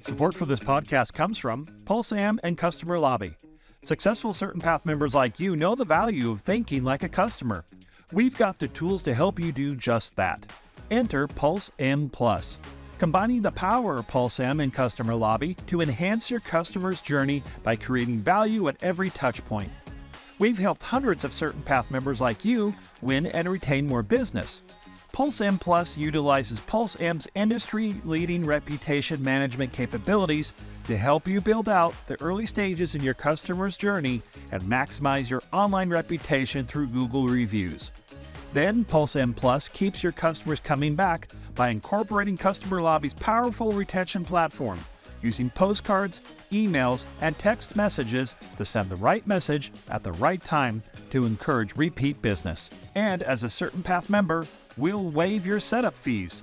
Support for this podcast comes from PulseAM and Customer Lobby. Successful Certain Path members like you know the value of thinking like a customer. We've got the tools to help you do just that. Enter PulseAM Plus, combining the power of PulseAM and Customer Lobby to enhance your customer's journey by creating value at every touch point. We've helped hundreds of Certain Path members like you win and retain more business. PulseAM Plus utilizes PulseAM's industry-leading reputation management capabilities to help you build out the early stages in your customer's journey and maximize your online reputation through Google reviews. Then, PulseAM Plus keeps your customers coming back by incorporating Customer Lobby's powerful retention platform, using postcards, emails, and text messages to send the right message at the right time to encourage repeat business. And as a Certain Path member, we'll waive your setup fees.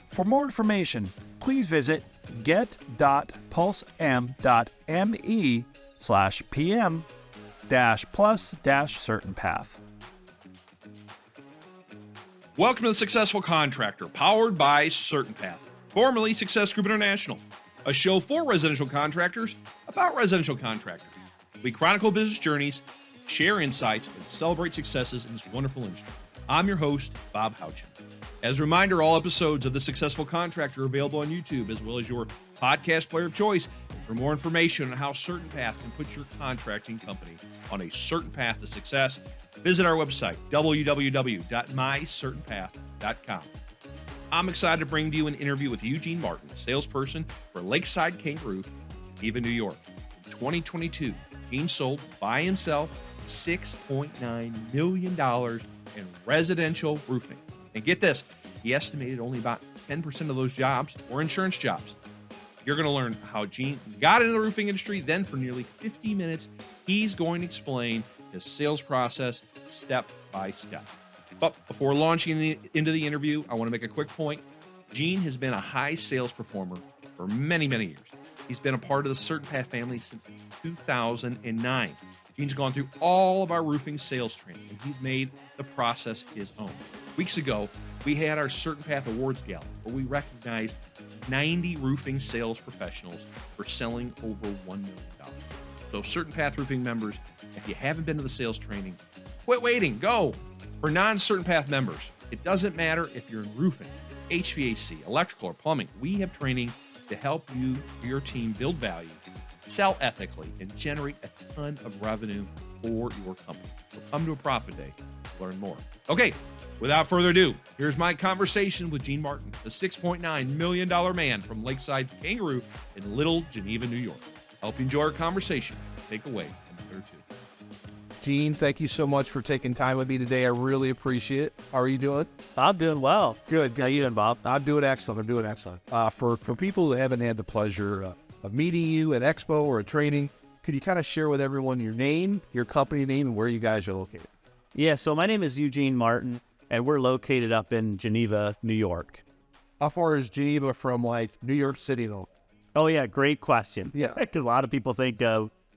For more information, please visit get.pulseam.me/PM-plus-CertainPath. Welcome to The Successful Contractor, powered by Certain Path, formerly Success Group International, a show for residential contractors about residential contractors. We chronicle business journeys, share insights, and celebrate successes in this wonderful industry. I'm your host, Bob Houchin. As a reminder, all episodes of The Successful Contractor are available on YouTube as well as your podcast player of choice. And for more information on how Certain Path can put your contracting company on a certain path to success, visit our website, www.mycertainpath.com. I'm excited to bring to you an interview with Eugene Martin, salesperson for Lakeside KangaRoof, Geneva, New York. In 2022, Gene sold by himself $6.9 million in residential roofing. And get this, he estimated only about 10% of those jobs were insurance jobs. You're going to learn how Gene got into the roofing industry. Then for nearly 50 minutes, he's going to explain his sales process step by step. But before launching into the interview, I want to make a quick point. Gene has been a high sales performer for many, many years. He's been a part of the Certain Path family since 2009. Gene's gone through all of our roofing sales training, and he's made the process his own. Weeks ago, we had our Certain Path Awards Gala, where we recognized 90 roofing sales professionals for selling over $1 million. So Certain Path roofing members, if you haven't been to the sales training, quit waiting, go. For non-Certain Path members, it doesn't matter if you're in roofing, HVAC, electrical, or plumbing. We have training to help you or your team build value, sell ethically, and generate a ton of revenue for your company. So come to a profit day to learn more. Okay, without further ado, here's my conversation with Gene Martin, the $6.9 million man from Lakeside KangaRoof in Little Geneva, New York. I hope you enjoy our conversation. Take away a minute or two. Gene, thank you so much for taking time with me today. I really appreciate it. How are you doing? I'm doing well. Good. How you doing, Bob? I'm doing excellent. For people who haven't had the pleasure of meeting you at Expo or a training, could you kind of share with everyone your name, your company name, and where you guys are located? Yeah, so my name is Eugene Martin, and we're located up in Geneva, New York. How far is Geneva from, like, New York City, though? Oh, yeah, great question. Yeah. Because a lot of people think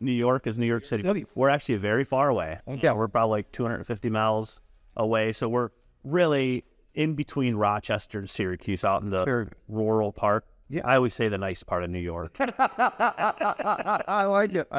New York is New York City. We're actually very far away. Okay. Yeah, we're probably like 250 miles away, so we're really in between Rochester and Syracuse, out in the rural part. Yeah, I always say the nice part of New York. I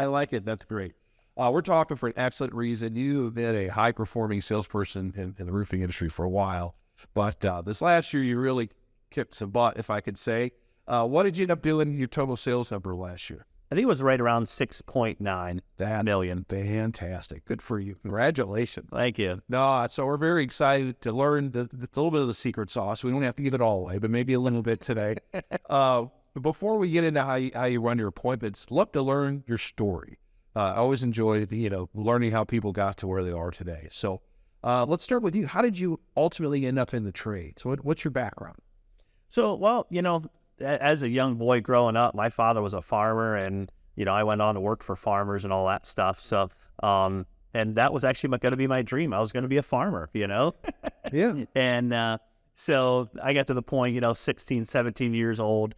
like it. That's great. We're talking for an excellent reason. You have been a high-performing salesperson in the roofing industry for a while, but this last year you really kicked some butt, if I could say. What did you end up doing your total sales number last year? I think it was right around 6.9 million. Fantastic. Good for you. Congratulations. Thank you. No, so we're very excited to learn the little bit of the secret sauce. We don't have to give it all away, but maybe a little bit today. Before we get into how you run your appointments, love to learn your story. I always enjoy learning how people got to where they are today. So let's start with you. How did you ultimately end up in the trade? So what's your background? So, well, as a young boy growing up, my father was a farmer, and I went on to work for farmers and all that stuff. So, and that was actually going to be my dream. I was going to be a farmer, Yeah. And so I got to the point, 16, 17 years old.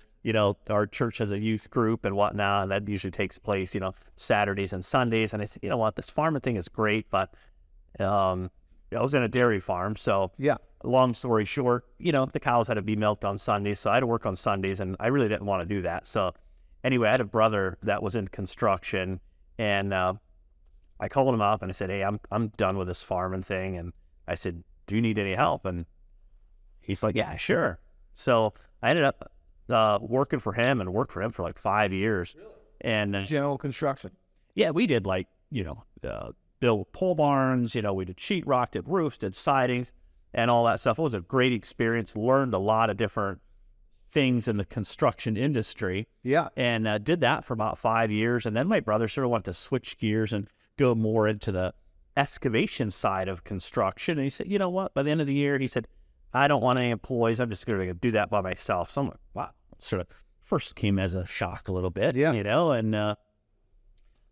Our church has a youth group and whatnot, and that usually takes place, Saturdays and Sundays. And I said, you know what, this farming thing is great, but I was in a dairy farm, so yeah. long story short, the cows had to be milked on Sundays, so I had to work on Sundays, and I really didn't want to do that. So anyway, I had a brother that was in construction, and I called him up and I said, hey, I'm done with this farming thing. And I said, do you need any help? And he's like, yeah, sure. So I ended up working for him and worked for him for like 5 years. Really? And General construction. yeah, we did build pole barns, we did sheetrock, did roofs, did sidings, and all that stuff. It was a great experience. Learned a lot of different things in the construction industry. Yeah. And did that for about 5 years. And then my brother sort of wanted to switch gears and go more into the excavation side of construction. And he said, you know what? By the end of the year, he said, I don't want any employees. I'm just going to do that by myself. So I'm like, wow. Sort of first came as a shock a little bit, and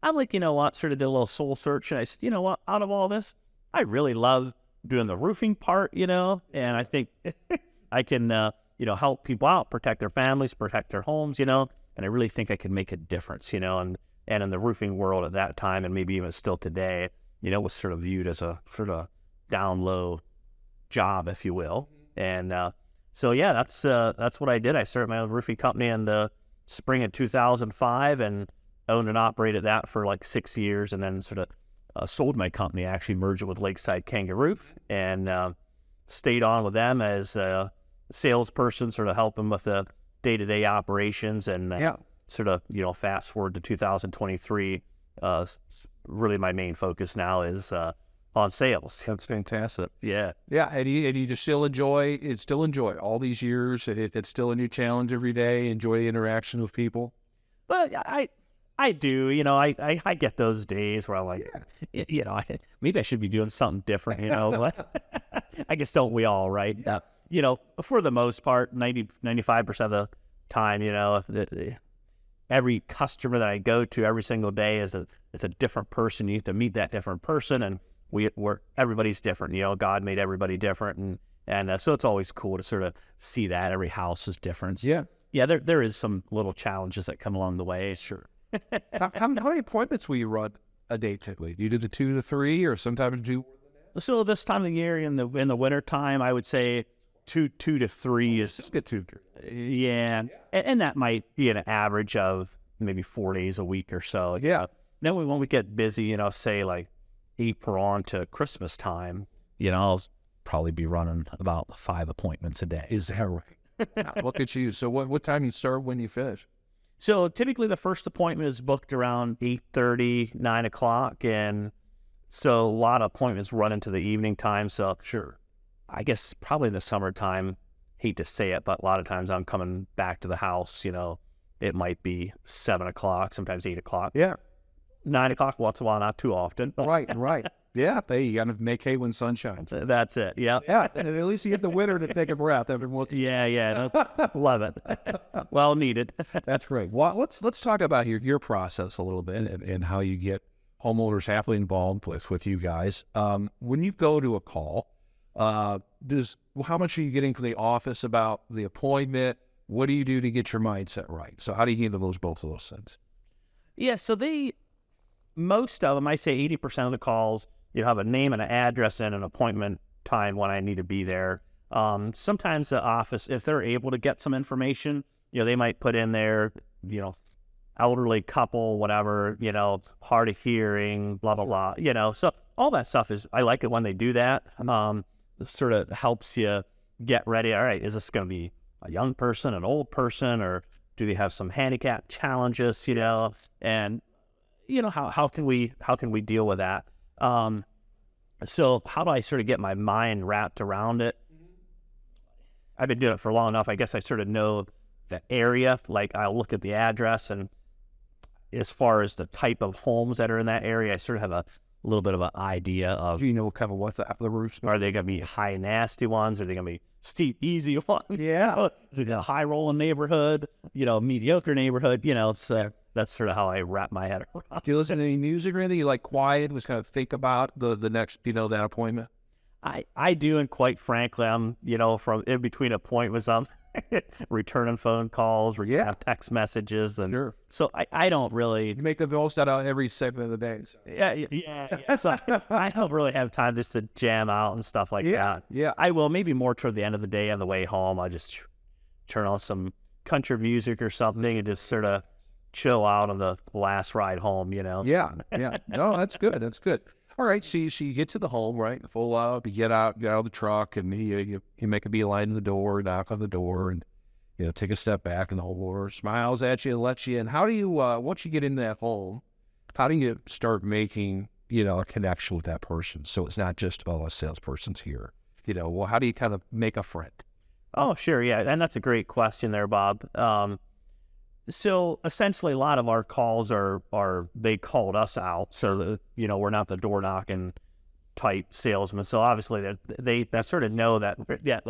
I'm like, you know what? Sort of did a little soul search. And I said, you know what? Out of all this, I really love doing the roofing part, and I think I can, help people out, protect their families, protect their homes, and I really think I can make a difference, and in the roofing world at that time, and maybe even still today, was sort of viewed as a sort of down low job, if you will. And so, yeah, that's what I did. I started my own roofing company in the spring of 2005 and owned and operated that for like 6 years, and then sort of sold my company, actually merged it with Lakeside KangaRoof, and stayed on with them as a salesperson, sort of helping with the day-to-day operations, and sort of, fast forward to 2023, really my main focus now is on sales. That's fantastic. Yeah. Yeah, and you just still enjoy all these years. It's still a new challenge every day. Enjoy the interaction with people. But I do, I get those days where I'm like, maybe I should be doing something different, I guess, don't we all, right? Yeah. For the most part, 95% of the time, every customer that I go to every single day it's a different person. You have to meet that different person, and everybody's different. God made everybody different, and so it's always cool to sort of see that every house is different. Yeah. Yeah, there is some little challenges that come along the way. Sure. How many appointments will you run a day typically? Do you do the 2 to 3, or sometimes do? So this time of the year, in the winter time, I would say two to three is Just get 2. Yeah, and that might be an average of maybe 4 days a week or so. Yeah. Then when we get busy, say like April on to Christmas time, I'll probably be running about 5 appointments a day. Is that right? Look at you. So what time you start, when you finish? So typically the first appointment is booked around 8:30, 9 o'clock, and so a lot of appointments run into the evening time. So Sure. I guess probably in the summertime, hate to say it, but a lot of times I'm coming back to the house, it might be 7 o'clock, sometimes 8 o'clock. Yeah. 9 o'clock once in a while, not too often. Right. Yeah, you got to make hay when sun shines. That's it. Yeah. Yeah, and at least you get the winter to take a breath every once. Yeah. Love it. Well needed. That's great. Well, let's talk about your process a little bit, and how you get homeowners happily involved with you guys. When you go to a call, how much are you getting from the office about the appointment? What do you do to get your mindset right? So how do you handle both of those things? Yeah, so most of them, I say 80% of the calls, you have a name and an address and an appointment time when I need to be there. Sometimes the office, if they're able to get some information, they might put in there, elderly couple, whatever, hard of hearing, blah, blah, blah, so all that stuff I like it when they do that. It sort of helps you get ready. All right, is this going to be a young person, an old person, or do they have some handicap challenges, and how can we deal with that? So how do I sort of get my mind wrapped around it? I've been doing it for long enough. I guess I sort of know the area. Like, I'll look at the address, and as far as the type of homes that are in that area, I sort of have a little bit of an idea of, kind of what the roofs are. They going to be high, nasty ones? Are they going to be steep, easy ones? Yeah. Is it a high rolling neighborhood? Mediocre neighborhood? So that's sort of how I wrap my head around. Do you listen to any music or anything? You like quiet? Just kind of think about the next, that appointment? I do, and quite frankly, I'm, from in between appointments, I'm returning phone calls, text messages, and Sure. so I don't really. You make the most out of every segment of the day. So. Yeah. So I don't really have time just to jam out and stuff like that. Yeah. I will, maybe more toward the end of the day on the way home. I just turn on some country music or something and just sort of chill out on the last ride home, Yeah. No, that's good. That's good. All right, so you get to the home, right? Full out, you get out of the truck, and you make a beeline to the door, knock on the door, and take a step back, and the homeowner smiles at you and lets you in. How do you once you get into that home, how do you start making a connection with that person? So it's not just a salesperson's here. Well, how do you kind of make a friend? Oh, sure, yeah, and that's a great question there, Bob. So essentially, a lot of our calls are they called us out, so that, we're not the door knocking type salesman. So obviously, they sort of know that. Yeah,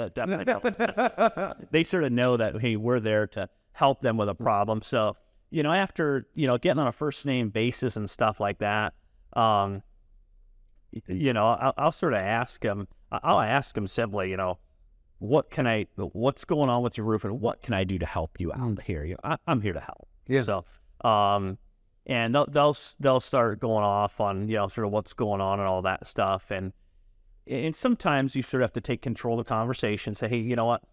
they sort of know that, hey, we're there to help them with a problem. So after getting on a first name basis and stuff like that, I'll sort of ask them. I'll ask them simply, what's going on with your roof, and what can I do to help you out here? I'm here to help. Yeah. So, and they'll start going off on, sort of what's going on and all that stuff. And sometimes you sort of have to take control of the conversation, say, hey, you know what,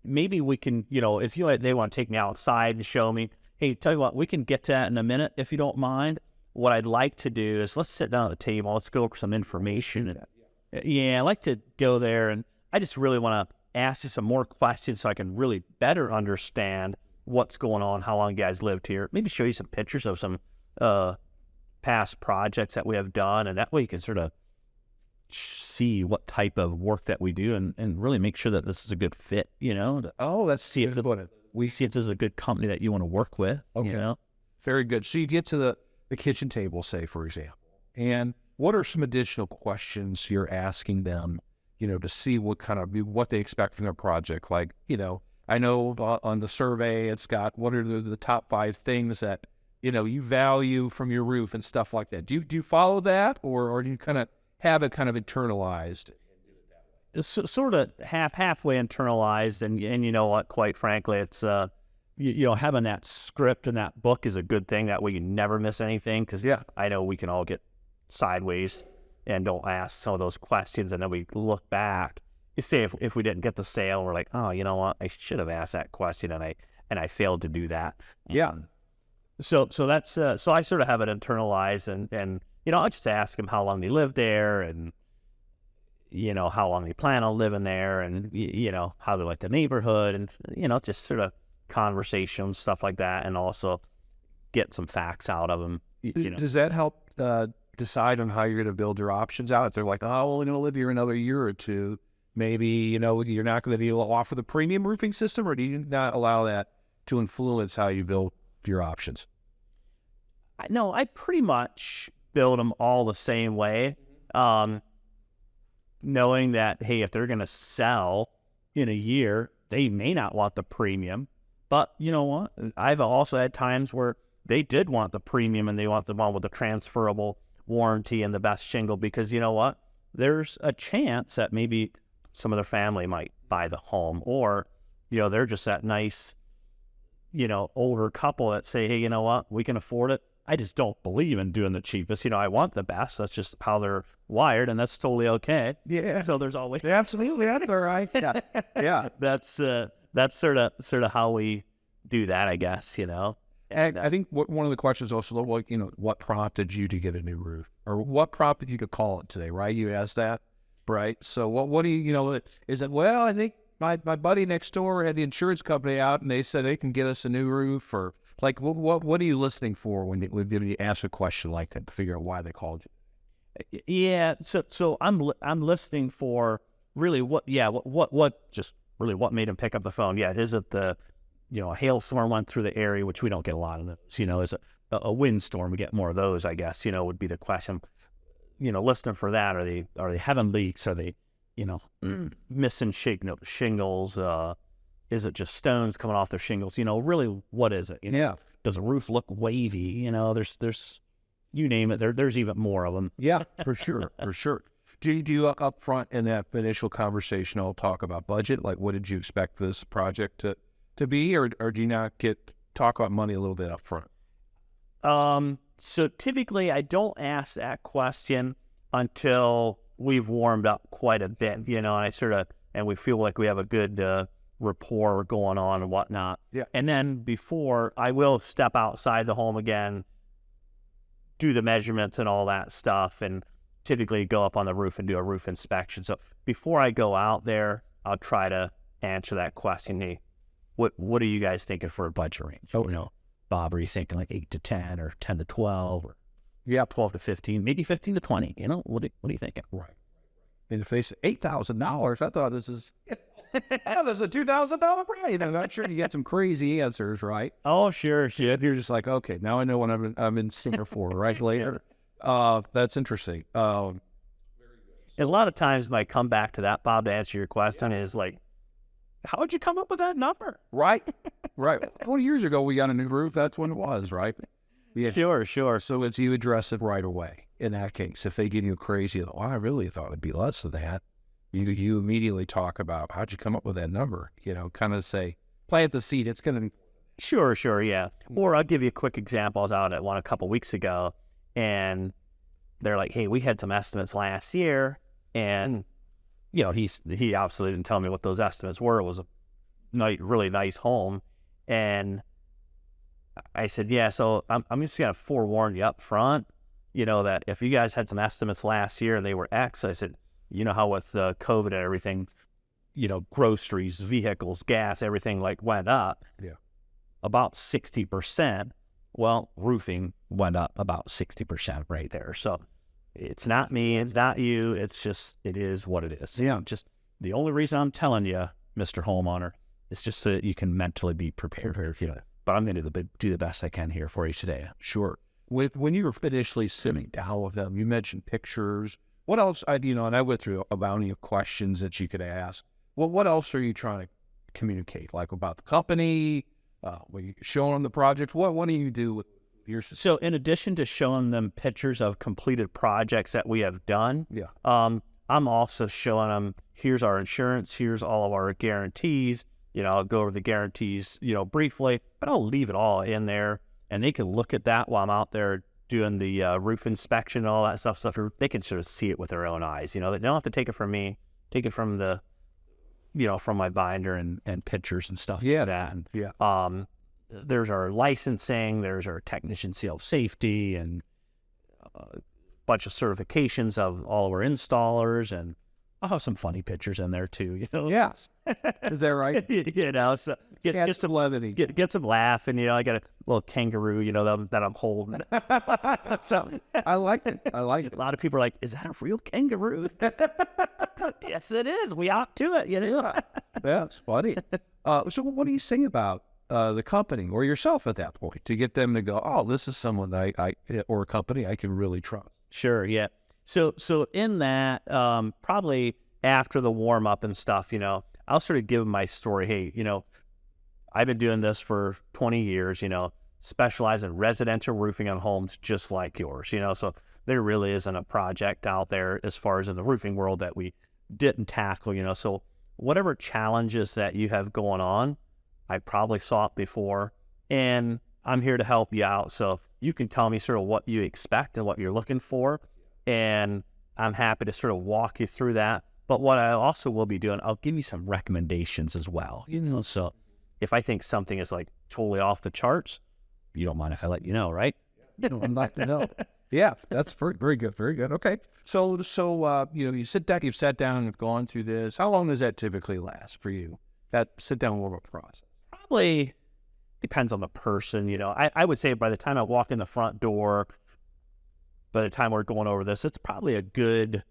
maybe we can, if they want to take me outside and show me, hey, tell you what, we can get to that in a minute if you don't mind. What I'd like to do is let's sit down at the table. Let's go over some information. Yeah, I like to go there, and I just really want to ask you some more questions so I can really better understand what's going on, how long you guys lived here. Maybe show you some pictures of some past projects that we have done, and that way you can sort of see what type of work that we do, and really make sure that this is a good fit, Let's see if we see if this is a good company that you want to work with. Okay. Very good. So you get to the kitchen table, say, for example, and what are some additional questions you're asking them, to see what they expect from their project? Like, I know on the survey, it's got what are the top 5 things that, you value from your roof and stuff like that. Do you follow that, or do you kind of have it kind of internalized? It's sort of halfway internalized, and you know what, quite frankly, it's, having that script and that book is a good thing. That way you never miss anything, because I know we can all get sideways and don't ask some of those questions, and then we look back. You say if we didn't get the sale, we're like, oh, you know what, I should have asked that question, and I failed to do that. Yeah. So that's so I sort of have it internalized, and I just ask them how long they live there, and how long they plan on living there, and how they like the neighborhood, and just sort of conversation stuff like that, and also get some facts out of them. Does that help decide on how you're going to build your options out? If they're like, oh, well, we're going to live here another year or two, maybe, you're not going to be able to offer the premium roofing system, or do you not allow that to influence how you build your options? No, I pretty much build them all the same way, knowing that, hey, if they're going to sell in a year, they may not want the premium. But you know what? I've also had times where they did want the premium, and they want the one with the transferable warranty and the best shingle, because you know what? There's a chance that maybe some of their family might buy the home, or, they're just that nice, older couple that say, hey, you know what? We can afford it. I just don't believe in doing the cheapest. I want the best. That's just how they're wired, and that's totally okay. Yeah. So there's always Absolutely. That's all right. Yeah. Yeah. That's sort of how we do that, I guess. And I think one of the questions also, like, what prompted you to get a new roof, or what prompted you to call it today, right? You asked that, right? So what do you, is it, well, I think my buddy next door had the insurance company out, and they said they can get us a new roof, or like, what are you listening for when you ask a question like that to figure out why they called you? Yeah. So I'm listening for really what made him pick up the phone. Yeah. Is it the, a hailstorm went through the area, which we don't get a lot of those, is a windstorm, we get more of those, I guess, would be the question. Listening for that. Are they having leaks? Are they, missing shingles? Is it just stones coming off their shingles? Really, what is it? Yeah. Does the roof look wavy? There's, you name it. There's even more of them. Yeah, for sure, for sure. Do you up front in that initial conversation all talk about budget? Like, what did you expect this project to be, or do you not talk about money a little bit up front? So typically I don't ask that question until we've warmed up quite a bit, and we feel like we have a good rapport going on and whatnot. Yeah. And then before, I will step outside the home again, do the measurements and all that stuff, and typically go up on the roof and do a roof inspection. So before I go out there, I'll try to answer that question. Hey, what are you guys thinking for a budget range? Oh, Bob, are you thinking like 8 to 10 or 10 to 12 or 12 to 15, maybe 15 to 20? What are you thinking? Right. And if they say $8,000, I thought this is this is a $2,000 brand. I'm not sure you get some crazy answers, right? Oh, sure. You're just like, okay, now I know what I'm in store for, right? Later. That's interesting. A lot of times my comeback to that, Bob, to answer your question is like, how would you come up with that number? Right. 20 years ago, we got a new roof. That's when it was, right? Yeah. Sure. So it's you address it right away. In that case, if they give you a crazy, I really thought it'd be less than that. You immediately talk about how'd you come up with that number? Kind of say, plant the seed. It's going to be. Sure, yeah. Or I'll give you a quick example. I was out at one a couple weeks ago, and they're like, hey, we had some estimates last year, and he obviously didn't tell me what those estimates were. It was a really nice home, and I said, yeah, so I'm just going to forewarn you up front, that if you guys had some estimates last year and they were X, I said, how with COVID and everything, groceries, vehicles, gas, everything went up. Yeah. About 60%. Well, roofing went up about 60% right there. So it's not me, it's not you, it is what it is. Yeah. Just the only reason I'm telling you, Mr. Homeowner, is just so that you can mentally be prepared. But I'm going to do the best I can here for you today. Sure. When you were initially sitting down with them, you mentioned pictures. What else? And I went through a bounty of questions that you could ask. Well, what else are you trying to communicate? Like about the company? When you showing them the project? What do you do with your? So in addition to showing them pictures of completed projects that we have done, yeah, I'm also showing them, here's our insurance, here's all of our guarantees. I'll go over the guarantees, briefly, but I'll leave it all in there, and they can look at that while I'm out there doing the roof inspection and all that stuff. So they can sort of see it with their own eyes. They don't have to take it from me, take it from the, from my binder and pictures and stuff like that. And, there's our licensing, there's our technician safety, and a bunch of certifications of all of our installers, and I'll have some funny pictures in there too, Yeah. Is that right? So get some levity. Get some laugh, and I got a little kangaroo, that I'm holding. So I like it. A lot of people are like, "Is that a real kangaroo?" Yes, it is. We opt to it, Yeah, that's funny. So what do you say about the company or yourself at that point to get them to go, "Oh, this is someone I or a company I can really trust"? Sure. Yeah. So in that, probably after the warm up and stuff, I'll sort of give them my story. Hey, I've been doing this for 20 years, specialize in residential roofing on homes just like yours, so there really isn't a project out there as far as in the roofing world that we didn't tackle, so whatever challenges that you have going on, I probably saw it before, and I'm here to help you out. So you can tell me sort of what you expect and what you're looking for, and I'm happy to sort of walk you through that. But what I also will be doing, I'll give you some recommendations as well. So if I think something is totally off the charts, you don't mind if I let you know, right? I'd like to know. Yeah, that's very good. Very good. Okay. So you've sat down and have gone through this. How long does that typically last for you? That sit down warm up process? Probably depends on the person. I would say by the time I walk in the front door, by the time we're going over this, it's probably a good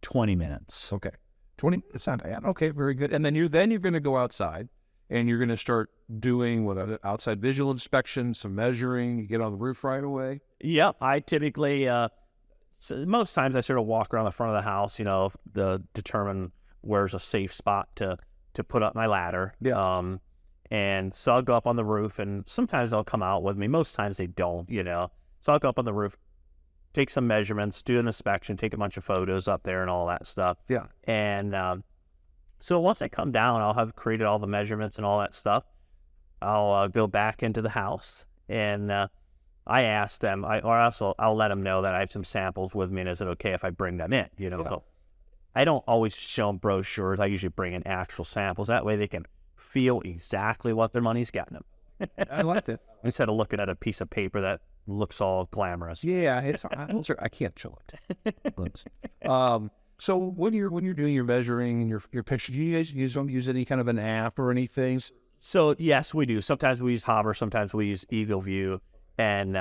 20 minutes. Okay. 20 minutes, not bad. Okay, very good. And then you're going to go outside and you're going to start doing an outside visual inspection, some measuring, you get on the roof right away. Yep. I typically, so most times I sort of walk around the front of the house, to determine where's a safe spot to put up my ladder. Yeah. And so I'll go up on the roof, and sometimes they'll come out with me. Most times they don't, So I'll go up on the roof, take some measurements, do an inspection, take a bunch of photos up there and all that stuff. Yeah. And so once I come down, I'll have created all the measurements and all that stuff. I'll go back into the house, and I ask them, I'll let them know that I have some samples with me, and is it okay if I bring them in? You know, Yeah. so I don't always show them brochures. I usually bring in actual samples. That way they can feel exactly what their money's getting them. I like that. Instead of looking at a piece of paper that looks all glamorous. Yeah, I can't show it. So when you're doing your measuring and your picture, do you guys use any kind of an app or anything? So yes, we do. Sometimes we use Hover, sometimes we use Eagle View. And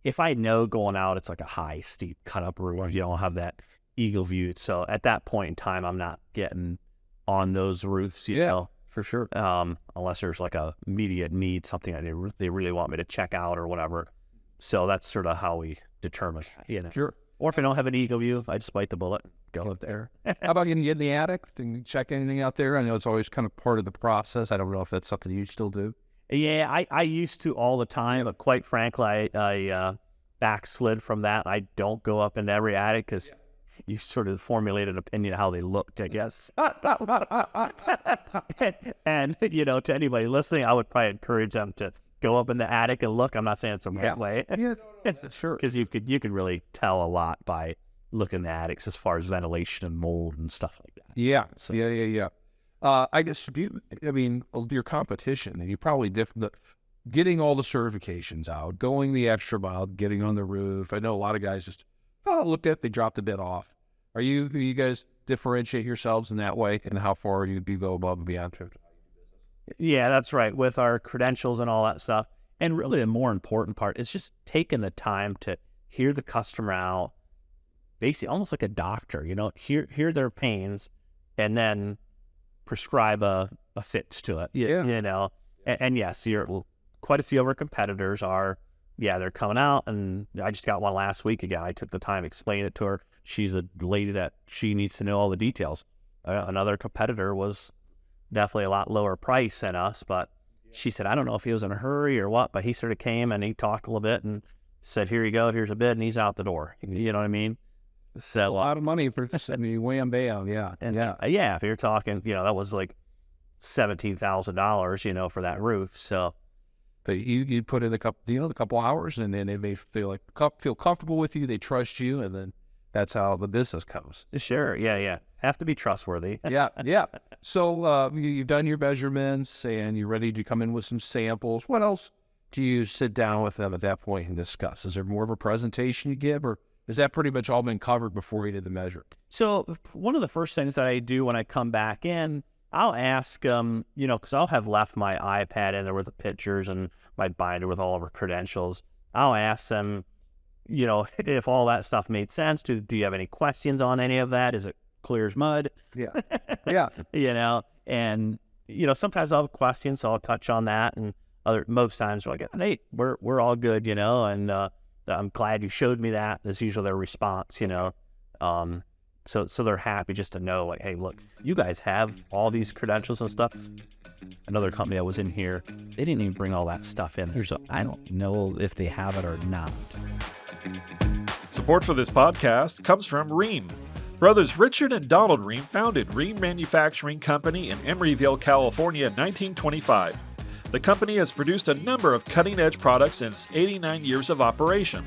if I know going out, it's like a high, steep cut up roof, you don't have that Eagle View. So at that point in time, I'm not getting on those roofs, you know. For sure. Unless there's like a immediate need, something that they really want me to check out or whatever. So that's sort of how we determine, you know. Sure. Or if I don't have an Eagle View, I just bite the bullet, go up there. How about you get in the attic and check anything out there? I know it's always kind of part of the process. I don't know if that's something you still do. Yeah, I used to all the time, but quite frankly, I backslid from that. I don't go up into every attic because you sort of formulate an opinion of how they looked, I guess. And, you know, to anybody listening, I would probably encourage them to go up in the attic and look. I'm not saying it's a right way. Sure. Because you could really tell a lot by looking in the attics as far as ventilation and mold and stuff like that. Yeah. So, Yeah. I guess, your competition, and you probably different, getting all the certifications out, going the extra mile, getting on the roof. I know a lot of guys just, they dropped the bit off. Do you guys differentiate yourselves in that way, and how far you go above and beyond? yeah, that's right. With our credentials and all that stuff. And really the more important part is just taking the time to hear the customer out, basically almost like a doctor, you know, hear their pains and then prescribe a fix to it, you know. And yes, quite a few of our competitors are, they're coming out, and I just got one last week again. I took the time to explain it to her. She's a lady that she needs to know all the details. Another competitor was definitely a lot lower price than us, but she said, I don't know if he was in a hurry or what, but he sort of came and he talked a little bit and said, here you go, here's a bid, and he's out the door. You know what I mean? So, A lot of money for wham bam, yeah. If you're talking, you know, that was like $17,000, you know, for that roof. So You put in a couple hours, and then they may feel comfortable with you. They trust you, and then that's how the business comes. sure, yeah, have to be trustworthy. Yeah. So you've done your measurements, and you're ready to come in with some samples. What else do you sit down with them at that point and discuss? Is there more of a presentation you give, or has that pretty much all been covered before you did the measure? So one of the first things that I do when I come back in, I'll ask, you know, because I'll have left my iPad in there with the pictures and my binder with all of our credentials. I'll ask them, you know, if all that stuff made sense. Do you have any questions on any of that? Is it clear as mud? Yeah. You know, and, you know, sometimes I'll have questions, so I'll touch on that. And most times they're like, hey, we're all good, you know, and I'm glad you showed me that. That's usually their response, you know. So they're happy just to know, like, hey, look, you guys have all these credentials and stuff. Another company that was in here, they didn't even bring all that stuff in. I don't know if they have it or not. Support for this podcast comes from Rheem. Brothers Richard and Donald Rheem founded Rheem Manufacturing Company in Emeryville, California in 1925. The company has produced a number of cutting-edge products in its 89 years of operation.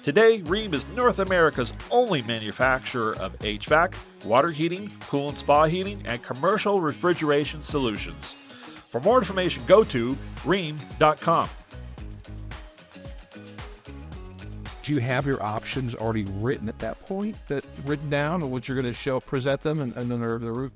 Today, Rheem is North America's only manufacturer of HVAC, water heating, pool and spa heating, and commercial refrigeration solutions. For more information, go to rheem.com. Do you have your options already written at that point, written down, or what you're going to present them, and then the roof?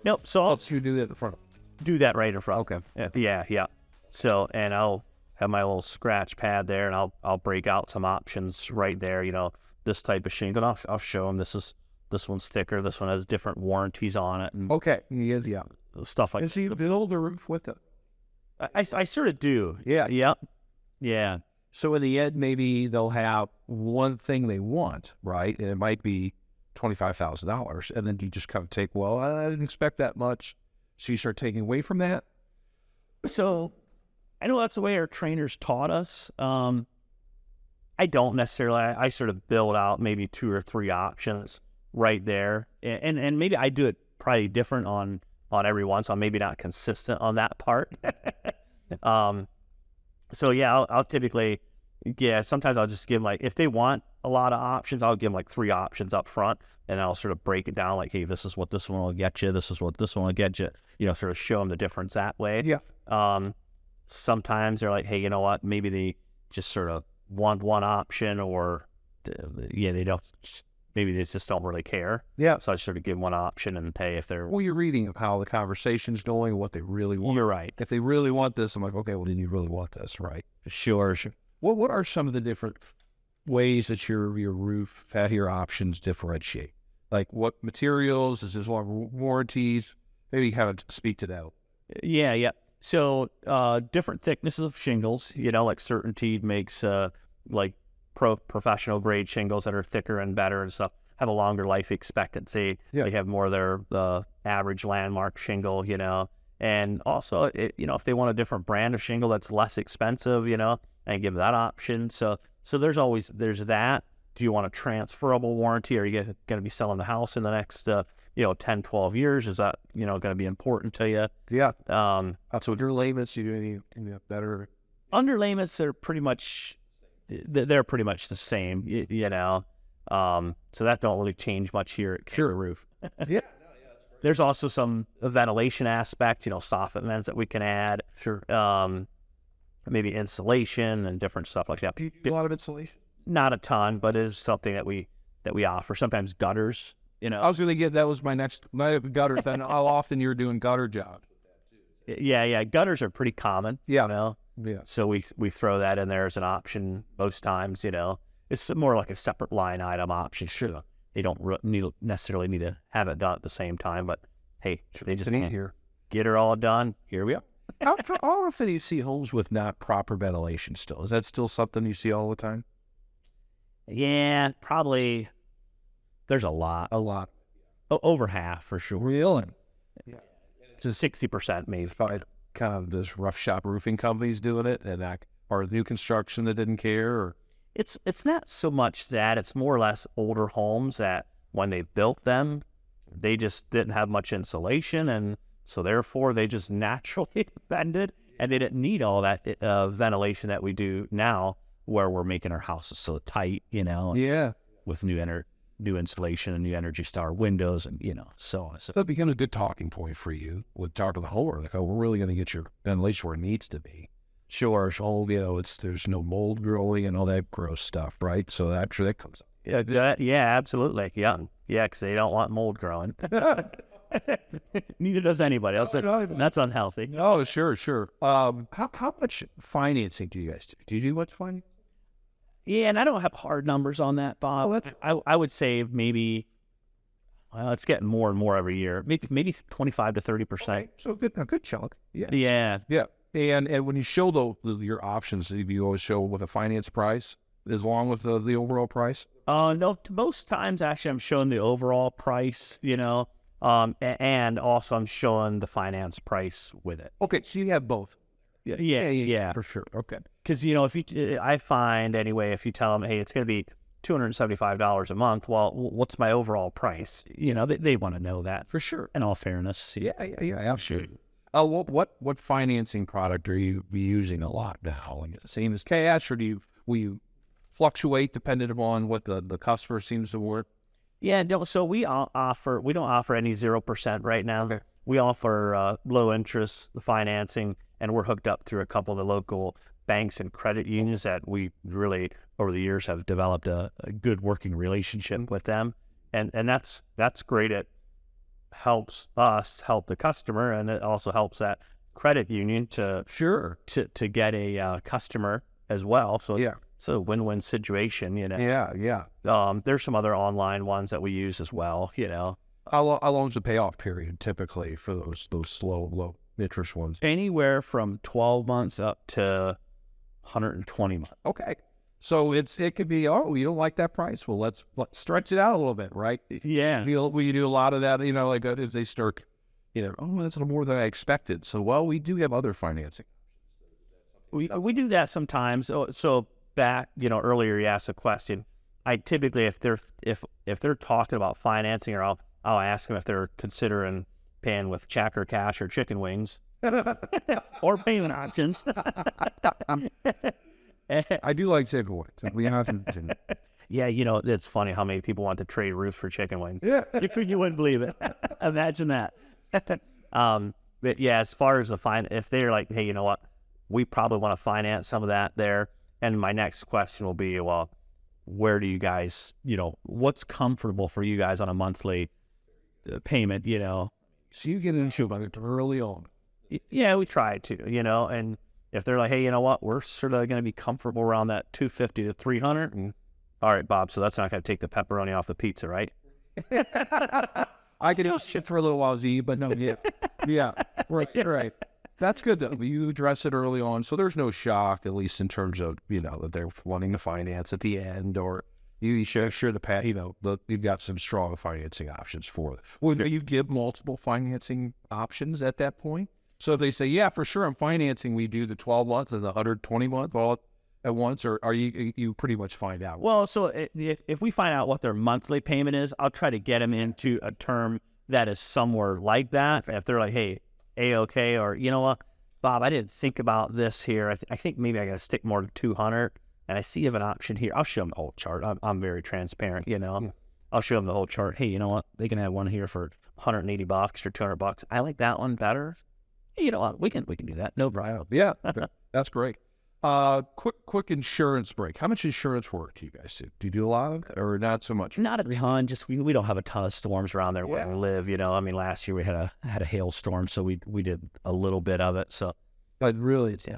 Nope. So I'll You do that in the front. do that right in front. Okay. Yeah. So, and I'll have my little scratch pad there, and I'll break out some options right there. You know, this type of shingle. I'll show them this one's thicker. This one has different warranties on it. And Okay. Yeah. stuff like And so you build the roof with it. I sort of do. Yeah. Yeah. So in the end, maybe they'll have one thing they want, right? And it might be $25,000. And then you just kind of take, well, I didn't expect that much. So you start taking away from that. So I know that's the way our trainers taught us. I don't necessarily. I sort of build out maybe 2 or 3 options right there, and maybe I do it probably different on every one, so I'm maybe not consistent on that part. So yeah, I'll typically, sometimes I'll just give if they want a lot of options, I'll give them 3 options up front, and I'll sort of break it down hey, this is what this one will get you, this is what this one will get you, sort of show them the difference that way. Yeah. Sometimes they're hey, you know what, maybe they just sort of want one option, or they don't, maybe they just don't really care. Yeah. So I sort of give them one option, and hey, if they're... Well, you're reading of how the conversation's going, what they really want. You're right. If they really want this, I'm okay, well, then you really want this, right? Sure. What are some of the different ways that your roof, your options differentiate? What materials? Is this long warranties? Maybe kind of speak to that. Yeah. So different thicknesses of shingles, Certainty makes professional grade shingles that are thicker and better and stuff, have a longer life expectancy. Yeah. They have more of the average landmark shingle, and also if they want a different brand of shingle that's less expensive, and give that option. So there's that. Do you want a transferable warranty? Are you going to be selling the house in the next 10, 12 years? Is that going to be important to you? Yeah. So underlayments, you do any better? Underlayments are pretty much the same, so that don't really change much here at KangaRoof. Yeah. There's also some ventilation aspect, soffit vents that we can add. Sure. Maybe insulation and different stuff like that. Do you do a lot of insulation? Not a ton, but it is something that we offer. Sometimes gutters, I was going to get, that was my gutter thing. How often you're doing gutter jobs? Yeah. Gutters are pretty common. Yeah. Yeah. So we throw that in there as an option most times. It's more like a separate line item option. Sure. They don't necessarily need to have it done at the same time, but hey, they just need here, get her all done. Here we are. How often do you see homes with not proper ventilation still? Is that still something you see all the time? Yeah, probably. There's a lot. Over half for sure. Really? Yeah. Just 60% maybe. Kind of this rough shop roofing companies doing it, and or new construction that didn't care, or it's not so much that. It's more or less older homes that when they built them, they just didn't have much insulation, and so therefore they just naturally bended, and they didn't need all that ventilation that we do now, where we're making our houses so tight, Yeah. with new insulation and new Energy Star windows, and so on. So that becomes a good talking point for you with talk to the homeowner. We're really going to get your ventilation where it needs to be. Sure. So, there's no mold growing and all that gross stuff, right? So after that comes up. Yeah, absolutely. Yeah, because they don't want mold growing. Neither does anybody else. That's unhealthy. Oh, sure. How much financing do you guys do? Do you do much financing? Yeah, and I don't have hard numbers on that, Bob. I would say maybe, it's getting more and more every year. Maybe 25 to 30%. Okay, so a good chunk. Yeah. And when you show your options, you always show with a finance price as long with the overall price? No, most times actually I'm showing the overall price, and also I'm showing the finance price with it. Okay, so you have both. Yeah, for sure. Okay. Because, I find anyway, if you tell them, hey, it's going to be $275 a month, well, what's my overall price? They want to know that for sure. In all fairness. Yeah, absolutely. What financing product are you using a lot now? Is it the same as cash, or will you fluctuate depending upon what the customer seems to work? Yeah, so we don't offer any 0% right now. Okay. We offer low interest financing, and we're hooked up through a couple of the local banks and credit unions that we really over the years have developed a good working relationship with them, and that's great. It helps us help the customer, and it also helps that credit union to get a customer as well. So yeah, it's a win-win situation. Yeah. There's some other online ones that we use as well. How long is the payoff period typically for those slow, low interest ones? Anywhere from 12 months up to 120 months. Okay. So it could be, you don't like that price? Well, let's stretch it out a little bit, right? Yeah. We do a lot of that, as they start, that's a little more than I expected. So, we do have other financing. We do that sometimes. So back, earlier you asked a question. I typically, if they're talking about financing, or I'll ask them if they're considering paying with check or cash or chicken wings or payment options. I do like chicken wings. Yeah, it's funny how many people want to trade roofs for chicken wings. Yeah. You wouldn't believe it. Imagine that. But yeah, as far as if they're like, hey, you know what, we probably want to finance some of that there. And my next question will be, well, where do you guys, what's comfortable for you guys on a monthly payment, So you get into it early on. Yeah, we try to, and if they're like, hey, you know what, we're sort of going to be comfortable around that 250 to 300, and all right, Bob, so that's not going to take the pepperoni off the pizza, right? I could do shit for a little while, Z, but no, yeah, right. That's good though. You address it early on, so there's no shock, at least in terms of that they're wanting to finance at the end, or you sure you've got some strong financing options for it. Well, do you give multiple financing options at that point? So if they say, yeah, for sure, I'm financing, we do the 12 month and the 120 month all at once, or are you pretty much find out? Well, so if we find out what their monthly payment is, I'll try to get them into a term that is somewhere like that. If they're like, hey, A-okay, or you know what, Bob, I didn't think about this here. I think maybe I got to stick more to 200, and I see you have an option here. I'll show them the whole chart. I'm very transparent, I'll show them the whole chart. Hey, you know what, they can have one here for $180 or $200. I like that one better. Hey, you know what, we can do that. No problem. Yeah, that's great. Quick insurance break. How much insurance work do you guys do? Do you do a lot of it, or not so much? Not a ton. Just we don't have a ton of storms around there where we live. I mean, last year we had a hailstorm, so we did a little bit of it. So, but really, it's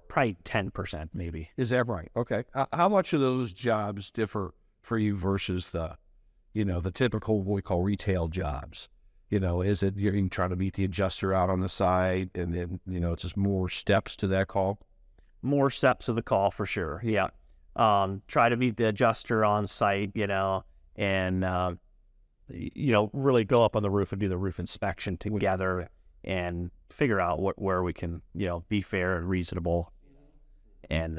probably 10% maybe. Is that right? Okay. How much of those jobs differ for you versus the typical what we call retail jobs? Is it you're trying to meet the adjuster out on the side, and then it's just more steps to that call? More steps of the call for sure. Yeah. Try to meet the adjuster on site, and, really go up on the roof and do the roof inspection together and figure out where we can, be fair and reasonable. And,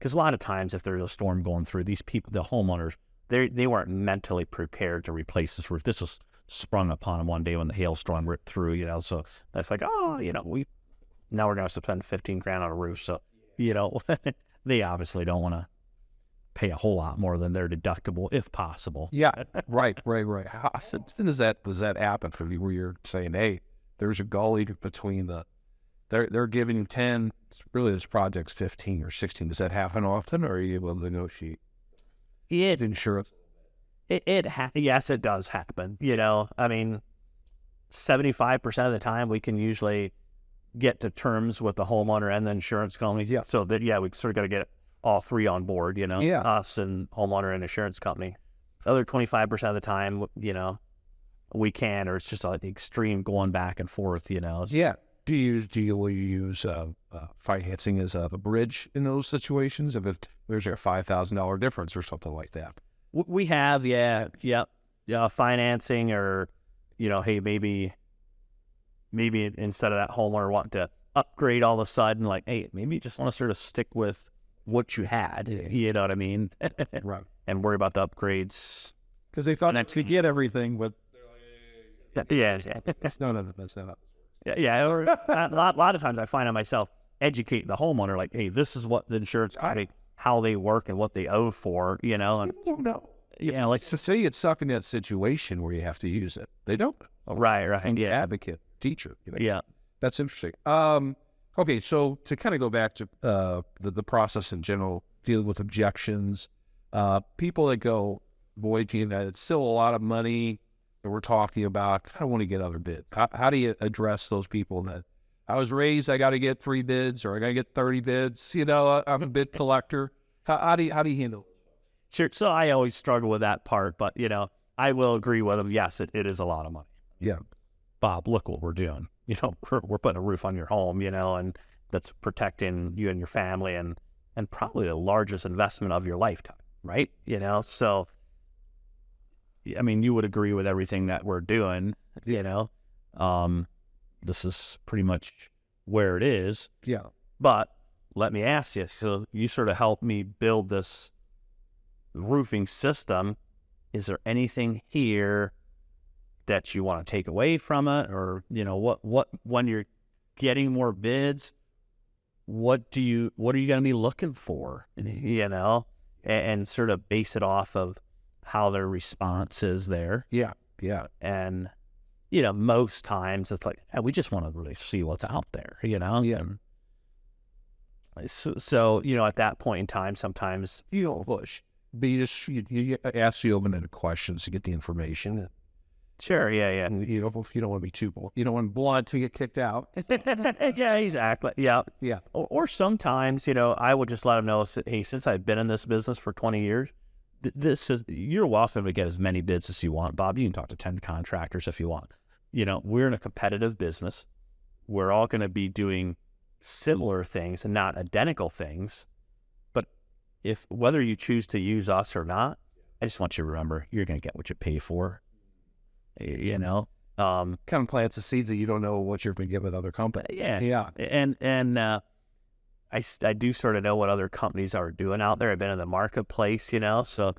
cause a lot of times if there's a storm going through, these people, the homeowners, they weren't mentally prepared to replace this roof. This was sprung upon them one day when the hailstorm ripped through, so it's like, now we're going to spend $15,000 on a roof. So, they obviously don't want to pay a whole lot more than their deductible if possible. Yeah, right. How often does that happen for you where you're saying, hey, there's a gully between they're giving you 10, really this project's 15 or 16. Does that happen often, or are you able to negotiate? Insurance? Yes, it does happen. I mean, 75% of the time we can usually get to terms with the homeowner and the insurance companies. Yeah. So that, we sort of got to get all three on board, us and homeowner and insurance company. The other 25% of the time, we can, or it's just an extreme going back and forth, Yeah. Do you use financing as a bridge in those situations? If there's a $5,000 difference or something like that? We have, financing, or, hey, maybe instead of that homeowner wanting to upgrade all of a sudden, like, hey, maybe you just want to sort of stick with what you had, you know what I mean? Right. And worry about the upgrades. Because they thought to get everything, but yeah. No, that's not. Yeah. Or a lot of times I find myself educating the homeowner, like, hey, this is what the insurance company, how they work and what they owe for, and don't know. Yeah, like to say it's stuck in that situation where you have to use it. They don't. Right. Yeah. Advocate, teacher. Yeah. That's interesting. Okay, so to kind of go back to the process in general, dealing with objections, people that go, boy, Gina, it's still a lot of money that we're talking about. I don't want to get other bids. How do you address those people that I was raised, I got to get 3 bids or I got to get 30 bids? I'm a bid collector. How do you handle it? Sure. So I always struggle with that part, but I will agree with them. Yes, it is a lot of money. Yeah. Bob, look what we're doing. We're putting a roof on your home, and that's protecting you and your family and probably the largest investment of your lifetime, right? So, I mean, you would agree with everything that we're doing, this is pretty much where it is. Yeah. But, let me ask you. So you sort of helped me build this roofing system. Is there anything here that you want to take away from it? Or, what when you're getting more bids, what are you going to be looking for? And sort of base it off of how their response is there. Yeah. Yeah. And, most times it's like, we just want to really see what's out there, Yeah. So, at that point in time, sometimes You don't push, but you ask the open-ended questions to get the information. sure, yeah. And you don't want to be you don't want blood to get kicked out. Yeah, exactly. Yeah. Yeah. Or sometimes, I would just let them know, hey, since I've been in this business for 20 years, you're welcome to get as many bids as you want, Bob. You can talk to 10 contractors if you want. We're in a competitive business. We're all going to be doing similar things and not identical things. But whether you choose to use us or not, I just want you to remember, you're going to get what you pay for. Kind of plants the seeds that you don't know what you're going to get with other companies. Yeah. And I do sort of know what other companies are doing out there. I've been in the marketplace, so,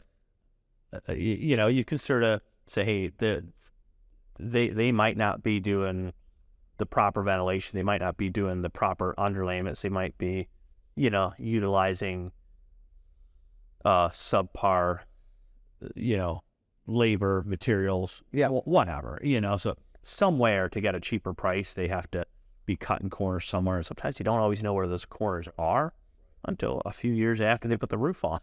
you can sort of say, hey, they might not be doing the proper ventilation. They might not be doing the proper underlayments. They might be, utilizing subpar, labor, materials, whatever, so somewhere to get a cheaper price, they have to be cutting corners somewhere. And sometimes you don't always know where those corners are until a few years after they put the roof on,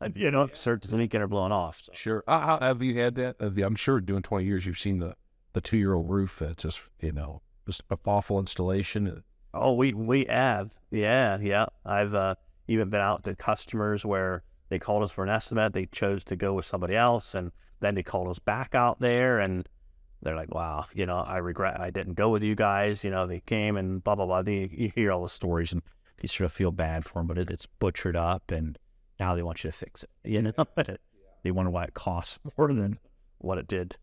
starts leaking or blowing off. So. Sure. How have you had that? I'm sure doing 20 years, you've seen the 2-year-old roof. It's just, just an awful installation. Oh, we have. Yeah. I've even been out to customers where they called us for an estimate. They chose to go with somebody else, and then they called us back out there, and they're like, wow, I regret I didn't go with you guys. They came and blah, blah, blah. You hear all the stories, and you sort of feel bad for them, but it's butchered up, and now they want you to fix it, They wonder why it costs more than what it did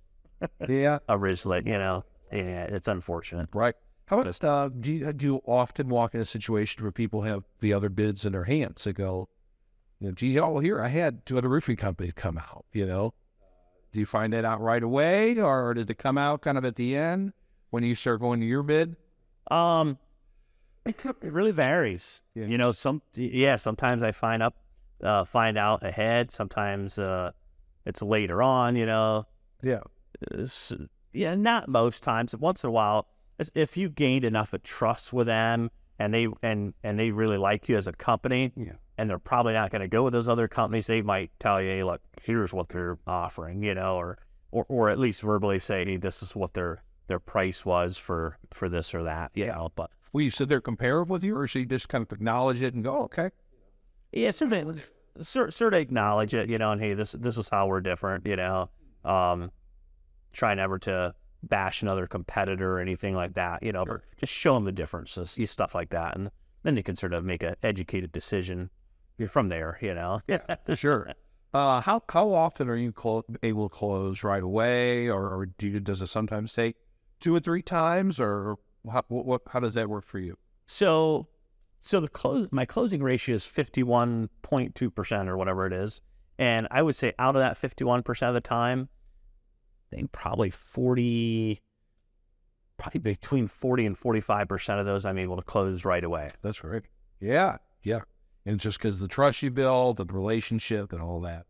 originally, Yeah, it's unfortunate. Right. How about, do you often walk in a situation where people have the other bids in their hands? They go, here, I had 2 other roofing companies come out, Do you find that out right away, or did it come out kind of at the end when you start going to your bid? It really varies. Yeah. Sometimes I find out ahead. Sometimes it's later on. Not most times. Once in a while, if you gained enough of trust with them, and they really like you as a company, and they're probably not going to go with those other companies, they might tell you, hey, look, here's what they're offering, or at least verbally say, hey, this is what their price was for this or that, But Will you sit there compare with you, or should you just kind of acknowledge it and go, okay? Yeah, sort of acknowledge it, and hey, this is how we're different, Try never to bash another competitor or anything like that, Sure. But just show them the differences, stuff like that, and then you can sort of make an educated decision from there, Yeah, sure. How often are you able to close right away, or does it sometimes take 2 or 3 times, or how does that work for you? So my closing ratio is 51.2% or whatever it is, and I would say out of that 51% of the time, I think probably between 40 and 45% of those I'm able to close right away. That's right. Yeah. And just because the trust you build, the relationship, and all that.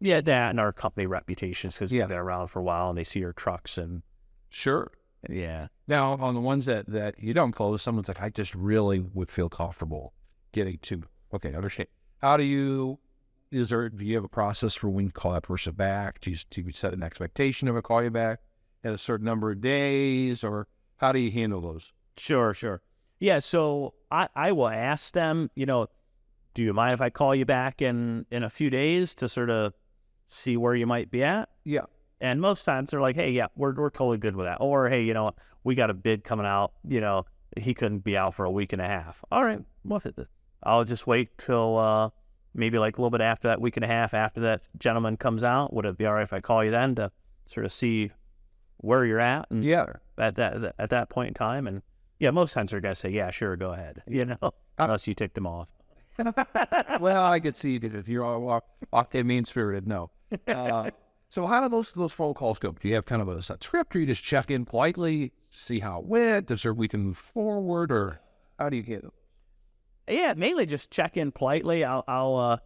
Yeah, that and our company reputations, because we've been around for a while, and they see our trucks and. Sure. Yeah. Now, on the ones that you don't close, someone's like, I just really would feel comfortable getting to. Okay, understand. Do you have a process for when you call that person back? Do you set an expectation of a call you back at a certain number of days, or how do you handle those? Sure. Yeah, so I will ask them, do you mind if I call you back in a few days to sort of see where you might be at? Yeah. And most times they're like, hey, yeah, we're totally good with that. Or, hey, we got a bid coming out, he couldn't be out for a week and a half. All right, I'll just wait till maybe like a little bit after that week and a half after that gentleman comes out. Would it be all right if I call you then to sort of see where you're at? And at that point in time, and Yeah, most times they're gonna say, "Yeah, sure, go ahead." Unless you tick them off. Well, I could see that if you're all mean spirited, no. So how do those phone calls go? Do you have kind of a set script, or you just check in politely, see how it went, is there we can move forward, or how do you get it? Yeah, mainly just check in politely. I'll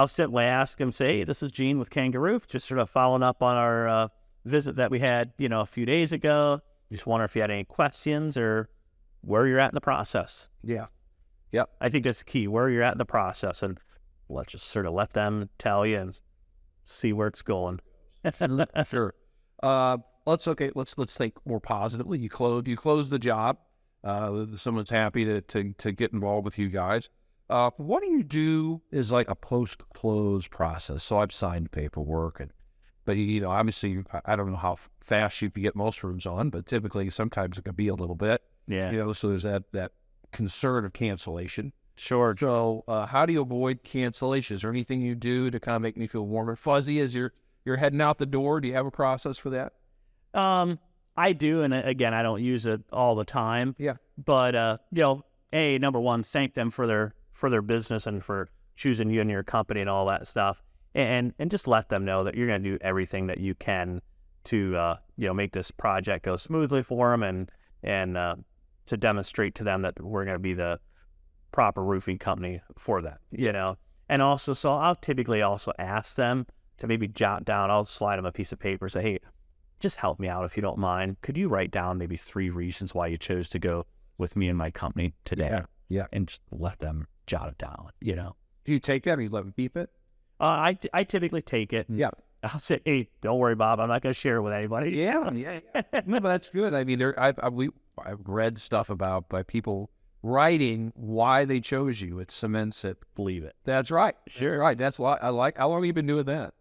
simply ask them, say, "Hey, this is Gene with KangaRoof, just sort of following up on our visit that we had, a few days ago. Just wonder if you had any questions or where you're at in the process." Yeah. Yep. I think that's the key, where you're at in the process, and let's just sort of let them tell you and see where it's going. Sure. Let's think more positively. You close the job. Someone's happy to get involved with you guys. What do you do is like a post-close process? So I've signed paperwork, but obviously I don't know how fast you can get most rooms on, but typically sometimes it can be a little bit. Yeah. So there's that concern of cancellation. Sure. So how do you avoid cancellation? Is there anything you do to kind of make me feel warm and fuzzy as you're heading out the door? Do you have a process for that? I do, and again, I don't use it all the time. Yeah. But number one, thank them for their business and for choosing you and your company and all that stuff, and just let them know that you're going to do everything that you can to make this project go smoothly for them, and to demonstrate to them that we're going to be the proper roofing company for them. And also, so I'll typically also ask them to maybe jot down. I'll slide them a piece of paper, say, "Hey, just help me out if you don't mind. Could you write down maybe 3 reasons why you chose to go with me and my company today?" Yeah. And just let them jot it down, Do you take that or you let them keep it? I typically take it. And Yeah. I'll say, "Hey, don't worry, Bob. I'm not going to share it with anybody." Yeah. No, but that's good. I mean, I've read stuff by people writing why they chose you. It cements it. Believe it. That's right. Sure. Right. That's what I like. How long have you been doing that?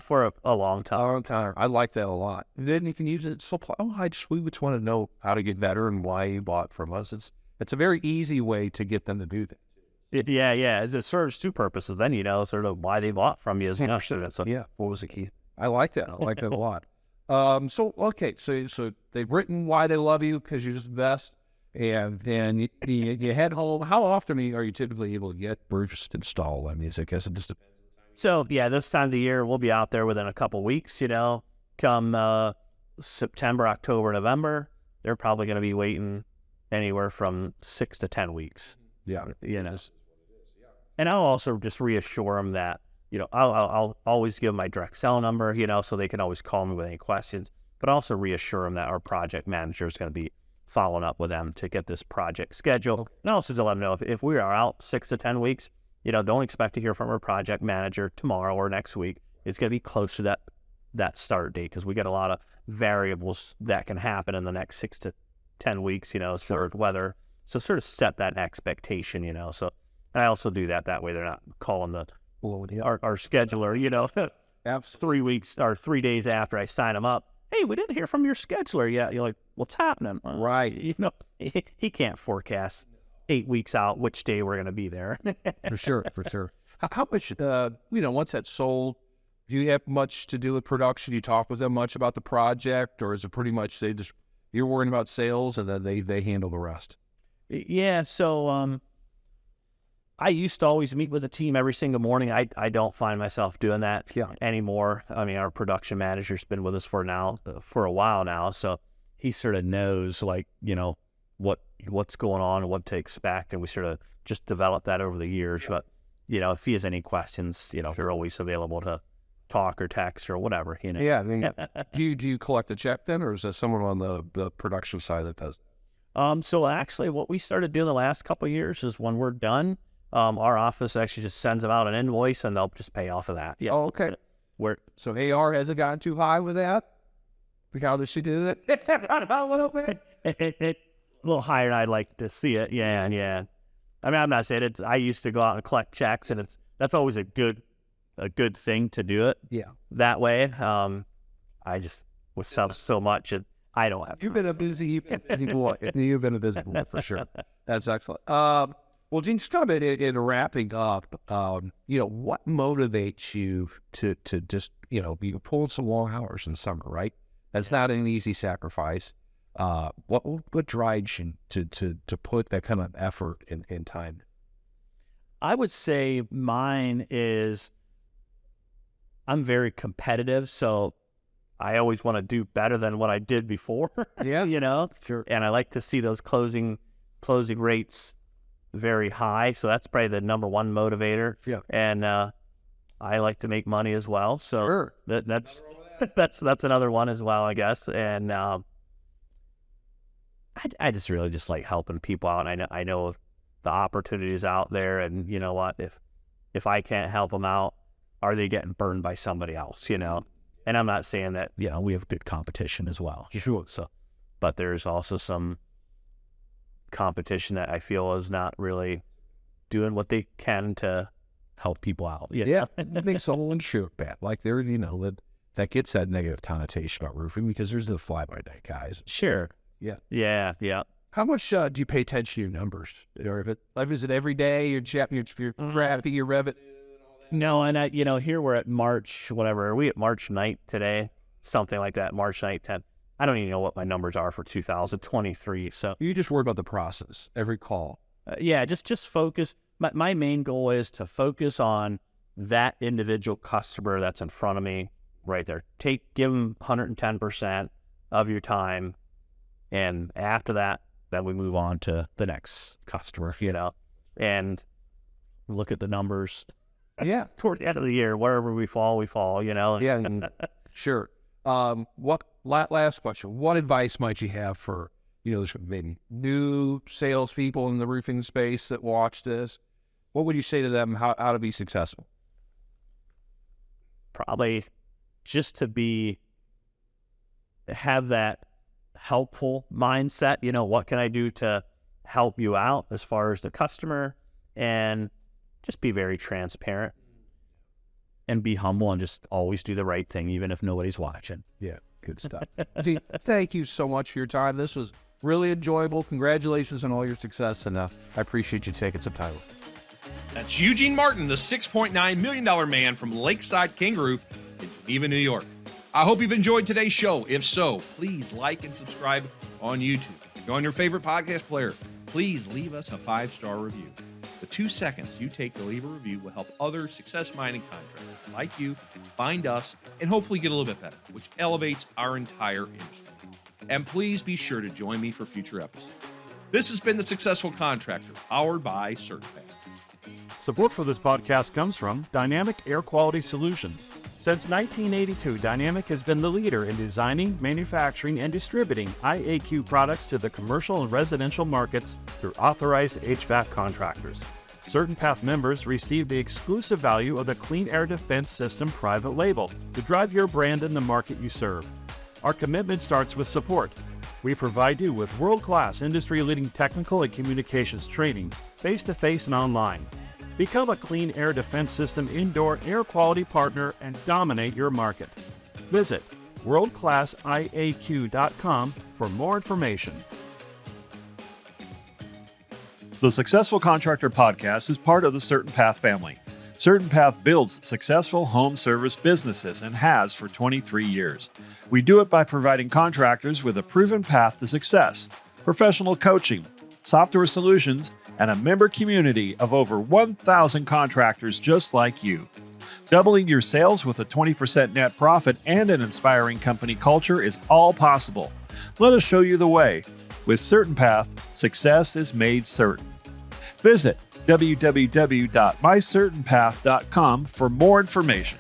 For a long time. A long time. I like that a lot. And then you can use it. We just want to know how to get better and why you bought from us. It's a very easy way to get them to do that. Yeah. It serves 2 purposes. Then sort of why they bought from you. So Yeah. what was the key? I like that. I like that a lot. So they've written why they love you because you're just the best, and then you head home. How often are you typically able to get roofs installed? I mean, I guess it just depends. So yeah, this time of the year we'll be out there within a couple weeks. Come September, October, November, they're probably going to be waiting anywhere from 6 to 10 weeks. Yeah. And I'll also just reassure them that I'll always give them my direct cell number, so they can always call me with any questions. But also reassure them that our project manager is going to be following up with them to get this project scheduled. And also to let them know if we are out 6 to 10 weeks, don't expect to hear from our project manager tomorrow or next week. It's going to be close to that start date because we get a lot of variables that can happen in the next 6 to 10 weeks, as far as weather. So sort of set that expectation, So I also do that way they're not calling our scheduler, 3 weeks or 3 days after I sign them up. "Hey, we didn't hear from your scheduler yet." You're like, "What's happening?" Right. He can't forecast 8 weeks out which day we're going to be there. For sure. How much, once that's sold, do you have much to do with production? You talk with them much about the project, or is it pretty much you're worrying about sales and then they handle the rest? Yeah. So, I used to always meet with the team every single morning. I don't find myself doing that anymore. I mean, our production manager's been with us for a while now, so he sort of knows what's going on and what to expect, and we sort of just developed that over the years. But if he has any questions, they're always available to talk or text or whatever. Yeah. I mean, do you collect the check then, or is there someone on the production side that does? So actually, what we started doing the last couple of years is when we're done. Our office actually just sends them out an invoice and they'll just pay off of that. Yeah. Oh, okay. So AR hasn't gotten too high with that? How does she do that? A little bit. A little higher than I'd like to see it. Yeah. I mean, I'm not saying I used to go out and collect checks, and that's always a good thing to do it. Yeah. That way. I just was so much, and I don't have. You've been a busy boy. You've been a busy boy for sure. That's excellent. Well, Gene, just kind of in wrapping up, what motivates you to just, you're pulling some long hours in the summer, right? That's not an easy sacrifice. What drives you to put that kind of effort in time? I would say mine is I'm very competitive, so I always want to do better than what I did before. Yeah, you know, sure. and I like to see those closing rates very high. So that's probably the number one motivator. Yeah, and I like to make money as well. So sure. that's that's another one as well, I guess. And I just really just like helping people out. And I know the opportunities out there, and you know what, if I can't help them out, are they getting burned by somebody else? You know, and I'm not saying that we have good competition as well. Sure. So, but there's also some competition that I feel is not really doing what they can to help people out. Yeah, it makes someone sure bad. Like there, that gets that negative connotation about roofing because there's the fly-by-night guys. Sure. Yeah. How much do you pay attention to your numbers? Or is it every day? You're tracking your revenue? No, and here we're at March, whatever. Are we at March 9th today? Something like that, March 9th, 10th. I don't even know what my numbers are for 2023. So you just worry about the process, every call. Just focus. My main goal is to focus on that individual customer that's in front of me right there. Give them 110% of your time. And after that, then we move on to the next customer, and look at the numbers. Yeah. Toward the end of the year, wherever we fall, Yeah, sure. What last question? What advice might you have for maybe new salespeople in the roofing space that watch this? What would you say to them how to be successful? Probably just to have that helpful mindset. What can I do to help you out as far as the customer, and just be very transparent and be humble and just always do the right thing, even if nobody's watching. Yeah, good stuff. Thank you so much for your time. This was really enjoyable. Congratulations on all your success, and I appreciate you taking some time. That's Eugene Martin, the $6.9 million man from Lakeside KangaRoof in Geneva, New York. I hope you've enjoyed today's show. If so, please like and subscribe on YouTube. If you're on your favorite podcast player, please leave us a 5-star review. The 2 seconds you take to leave a review will help other success-minded contractors like you find us and hopefully get a little bit better, which elevates our entire industry. And please be sure to join me for future episodes. This has been The Successful Contractor, powered by CertainPath. Support for this podcast comes from Dynamic Air Quality Solutions. Since 1982, Dynamic has been the leader in designing, manufacturing, and distributing IAQ products to the commercial and residential markets through authorized HVAC contractors. CertainPath members receive the exclusive value of the Clean Air Defense System private label to drive your brand in the market you serve. Our commitment starts with support. We provide you with world-class, industry-leading technical and communications training, face-to-face and online. Become a Clean Air Defense System indoor air quality partner and dominate your market. Visit worldclassiaq.com for more information. The Successful Contractor Podcast is part of the CertainPath family. CertainPath builds successful home service businesses and has for 23 years. We do it by providing contractors with a proven path to success, professional coaching, software solutions, and a member community of over 1,000 contractors just like you. Doubling your sales with a 20% net profit and an inspiring company culture is all possible. Let us show you the way. With CertainPath, success is made certain. Visit www.mycertainpath.com for more information.